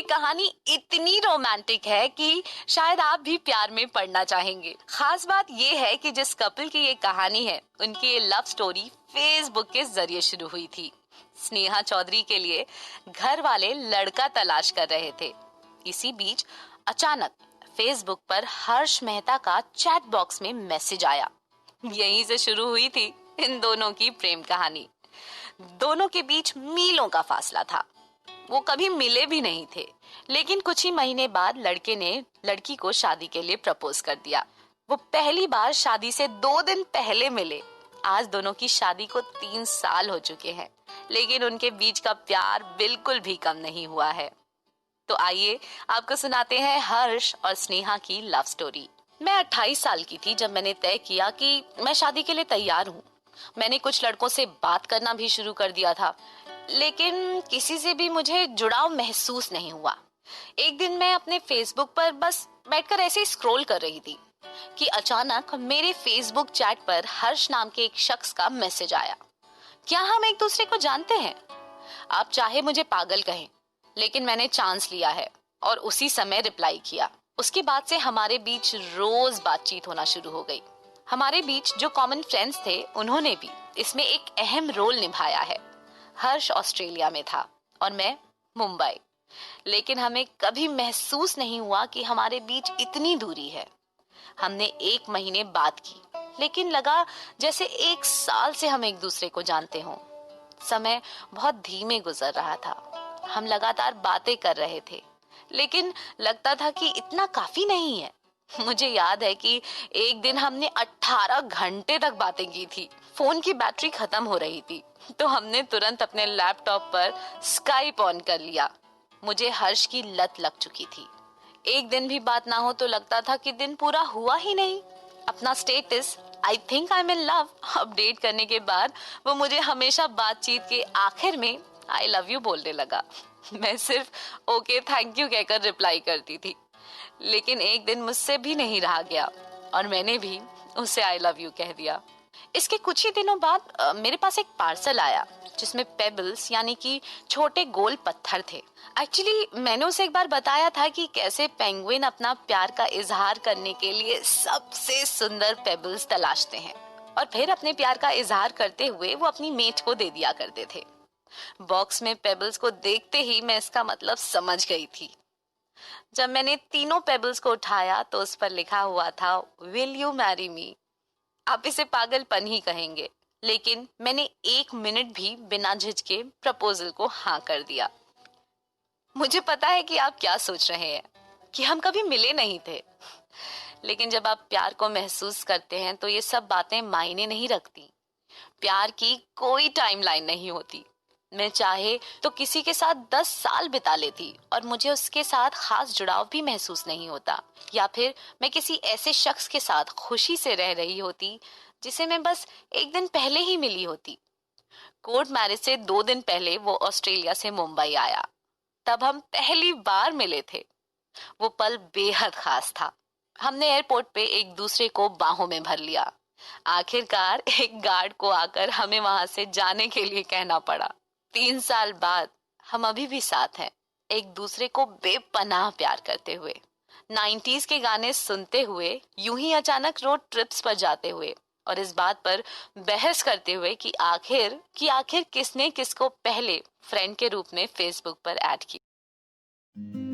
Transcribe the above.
कहानी इतनी रोमांटिक है कि शायद आप भी प्यार में पड़ना चाहेंगे। खास बात ये है कि जिस कपल की ये कहानी है, उनकी ये लव स्टोरी फेसबुक के जरिए शुरू हुई थी। स्नेहा चौधरी के लिए घर वाले लड़का तलाश कर रहे थे। इसी बीच अचानक फेसबुक पर हर्ष मेहता का चैट बॉक्स में मैसेज आया। यहीं से शुरू हुई थी इन दोनों की प्रेम कहानी। दोनों के बीच मीलों का फासला था। वो कभी मिले भी नहीं थे, लेकिन कुछ ही महीने बाद लड़के ने लड़की को शादी के लिए प्रपोज कर दिया। वो पहली बार शादी से 2 दिन पहले मिले। आज दोनों की शादी को 3 साल हो चुके हैं, लेकिन उनके बीच का प्यार बिल्कुल भी कम नहीं हुआ है। तो आइए आपको सुनाते हैं हर्ष और स्नेहा की लव स्टोरी। मैं 28 साल की थी जब मैंने तय किया कि मैं शादी के लिए तैयार हूँ। मैंने कुछ लड़कों से बात करना भी शुरू कर दिया था, लेकिन किसी से भी मुझे जुड़ाव महसूस नहीं हुआ। एक दिन मैं अपने फेसबुक पर बस बैठकर ऐसे ही स्क्रॉल कर रही थी कि अचानक मेरे फेसबुक चैट पर हर्ष नाम के एक शख्स का मैसेज आया। क्या हम एक दूसरे को जानते हैं? आप चाहे मुझे पागल कहें, लेकिन मैंने चांस लिया है और उसी समय रिप्लाई किया। उसके बाद से हमारे बीच रोज बातचीत होना शुरू हो गई। हमारे बीच जो कॉमन फ्रेंड्स थे, उन्होंने भी इसमें एक अहम रोल निभाया है। हर्ष ऑस्ट्रेलिया में था और मैं मुंबई, लेकिन हमें कभी महसूस नहीं हुआ कि हमारे बीच इतनी दूरी है। हमने 1 महीने बात की, लेकिन लगा जैसे 1 साल से हम एक दूसरे को जानते हों। समय बहुत धीमे गुजर रहा था। हम लगातार बातें कर रहे थे, लेकिन लगता था कि इतना काफी नहीं है। मुझे याद है कि एक दिन हमने 18 घंटे तक बातें की थी। फोन की बैटरी खत्म हो रही थी, तो हमने तुरंत अपने लैपटॉप पर स्काइप ऑन कर लिया। मुझे हर्ष की लत लग चुकी थी। एक दिन भी बात ना हो तो लगता था कि दिन पूरा हुआ ही नहीं। अपना status I think I am in love update करने के बाद वो मुझे हमेशा बातचीत के आखिर में आई लव यू बोलने लगा। मैं सिर्फ ओके थैंक यू कहकर रिप्लाई करती थी, लेकिन एक दिन मुझसे भी नहीं रहा गया और मैंने भी उसे आई लव यू कह दिया। इसके कुछ ही दिनों बाद मेरे पास एक पार्सल आया जिसमें पेबल्स यानी कि छोटे गोल पत्थर थे। एक्चुअली मैंने उसे एक बार बताया था कि कैसे पेंगुइन अपना प्यार का इजहार करने के लिए सबसे सुंदर पेबल्स तलाशते हैं और फिर अपने प्यार का इजहार करते हुए वो अपनी मेट को दे दिया करते थे। बॉक्स में पेबल्स को देखते ही मैं इसका मतलब समझ गई थी। जब मैंने तीनों पेबल्स को उठाया तो उस पर लिखा हुआ था विल यू मैरी मी। आप इसे पागलपन ही कहेंगे, लेकिन मैंने 1 मिनट भी बिना झिझके प्रपोजल को हाँ कर दिया। मुझे पता है कि आप क्या सोच रहे हैं कि हम कभी मिले नहीं थे, लेकिन जब आप प्यार को महसूस करते हैं तो ये सब बातें मायने नहीं रखती। प्यार की कोई टाइमलाइन नहीं होती। मैं चाहे तो किसी के साथ 10 साल बिता लेती और मुझे उसके साथ खास जुड़ाव भी महसूस नहीं होता, या फिर मैं किसी ऐसे शख्स के साथ खुशी से रह रही होती जिसे मैं बस एक दिन पहले ही मिली होती। कोर्ट मैरिज से 2 दिन पहले वो ऑस्ट्रेलिया से मुंबई आया। तब हम पहली बार मिले थे। वो पल बेहद खास था। हमने एयरपोर्ट पे एक दूसरे को बाहों में भर लिया। आखिरकार एक गार्ड को आकर हमें वहां से जाने के लिए कहना पड़ा। 3 साल बाद हम अभी भी साथ हैं, एक दूसरे को बेपनाह प्यार करते हुए, 90s के गाने सुनते हुए, यूं ही अचानक रोड ट्रिप्स पर जाते हुए और इस बात पर बहस करते हुए कि आखिर किसने किसको पहले फ्रेंड के रूप में फेसबुक पर ऐड किया।